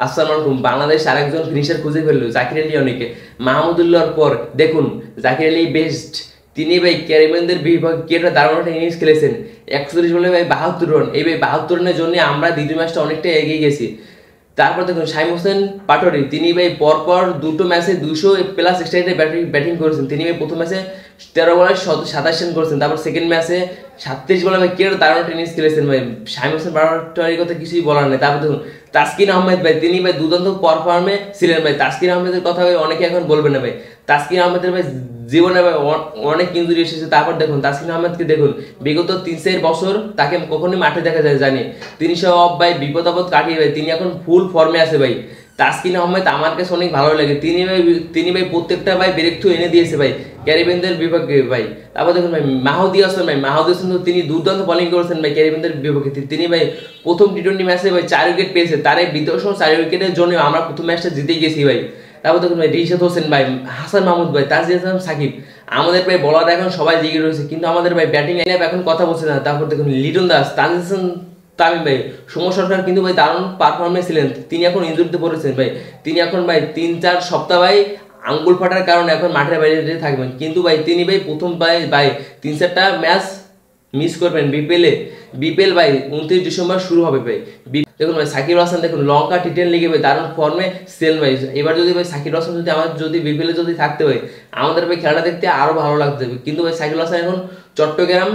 আসসালামু আলাইকুম। বাংলাদেশ আরেকজন ফিনিশার খুঁজে ফেললো, জাকির আলী অনেকে। মাহমুদুল্লাহর পর দেখুন জাকির আলী বেস্ট। তিনি ভাই ক্যারিবিয়ানদের বিপক্ষে কি একটা দারুণ একটা ইনিংস খেলেছেন। 41 বলে ভাই 72 রান। এই ভাই 72 রানের জন্য আমরা দ্বিতীয় ম্যাচটা অনেকটা এগিয়ে গেছি। তারপর দেখুন শামীম হোসেন পাটোয়ারি, তিনি ভাই পরপর দুটো ম্যাচে 200+ স্ট্রাইকে ব্যাটিং করেছেন। তিনি ভাই প্রথম ম্যাচে 13 বলে 27 রান করেছেন। তারপর সেকেন্ড ম্যাচে 37 বলে ভাই কি একটা দারুণ ইনিংস খেলেছেন ভাই। শামীম হোসেন পাটোয়ারির কথা কিছুই বলার নেই। তারপর দেখুন তাসকিন আহমেদ ভাই, তিনি ভাই দুর্দান্ত পারফর্মে ছিলেন ভাই। তাসকিন আহমেদের কথা ভাই অনেকে এখন বলবেন না ভাই। তাসকিন আহমেদের ভাই জীবনে ভাই অনেক ইনজুরি এসেছে। তারপর দেখুন তাসকিন আহমেদকে দেখুন, বিগত 3-4 বছর তাকে কখনোই মাঠে দেখা যায় জানি, তিনি সব ভাই বিপদ আপদ কাটিয়ে ভাই তিনি এখন ফুল ফর্মে আছে ভাই। তাসকিন আহমেদ আমার কাছে অনেক ভালো লাগে। তিনি ভাই প্রত্যেকটা ভাই ব্রেক থ্রু এনে দিয়েছে ভাই ক্যারিবিয়ানদের বিপক্ষে ভাই। তারপর দেখুন ভাই মাহদি হাসান ভাই, মাহদি হাসান তো তিনি দুর্দান্ত বোলিং করেছেন ভাই ক্যারিবিয়ানদের বিপক্ষে। তিনি ভাই প্রথম টি20 ম্যাচে ভাই 4 উইকেট পেয়েছে। তার এই বিধ্বংসী 4 উইকেটের জন্য আমরা প্রথম ম্যাচটা জিতে গেছি ভাই। তারপর দেখুন ভাই রিশাদ হোসেন ভাই, হাসান মাহমুদ ভাই, তাজিদ হাসান সাকিব, আমাদের ভাই বলার এখন সবাই জেগে রয়েছে, কিন্তু আমাদের ভাই ব্যাটিং লাইনআপ এখন কথা বলছে না। তারপর দেখুন লিটন দাস, তাজিদ হাসান তামিম ভাই, সৌম্য সরকার কিন্তু ভাই দারুণ পারফরমেন্স ছিলেন। তিনি এখন ইনজুরিতে পড়েছেন ভাই। তিনি এখন ভাই 3-4 সপ্তাহ ভাই আঙ্গুল ফাটার কারণে এখন মাঠের বাইরে থাকবেন। কিন্তু ভাই তিনি ভাই প্রথম ভাই 3-4টা ম্যাচ মিস করবেন বিপিএল ভাই 29 ডিসেম্বর শুরু হবে ভাই। দেখুন ভাই সাকিব হাসান, দেখুন লঙ্কা টি10 লিগে ভাই দারুণ ফর্মে সেল ভাই। এবার যদি ভাই সাকিব হাসান যদি আমার যদি বিপিএলে যদি থাকতে হয়, আমাদের ভাই খেলাটা দেখতে আরো ভালো লাগতে হবে। কিন্তু ভাই সাকিব হাসান এখন চট্টগ্রাম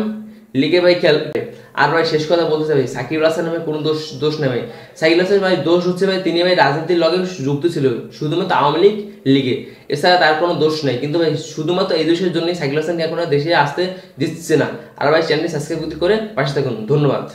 লিগে ভাই খেলবে। আর ভাই শেষ কথা বলতে চাই ভাই, সাকিব হাসান ভাই কোনো দোষ নেই ভাই। সাকিব হাসান ভাই দোষ হচ্ছে ভাই তিনি ভাই রাজনীতির লগে যুক্ত ছিল শুধুমাত্র আওয়ামী লীগ লিগে, এছাড়া তার কোনো দোষ নেই। কিন্তু ভাই শুধুমাত্র এই দোষের জন্যই সাকিব হাসানকে এখন দেশে আসতে দিচ্ছে না। আর ভাই চ্যানেলটি সাবস্ক্রাইব করে পাশে থাকুন। ধন্যবাদ।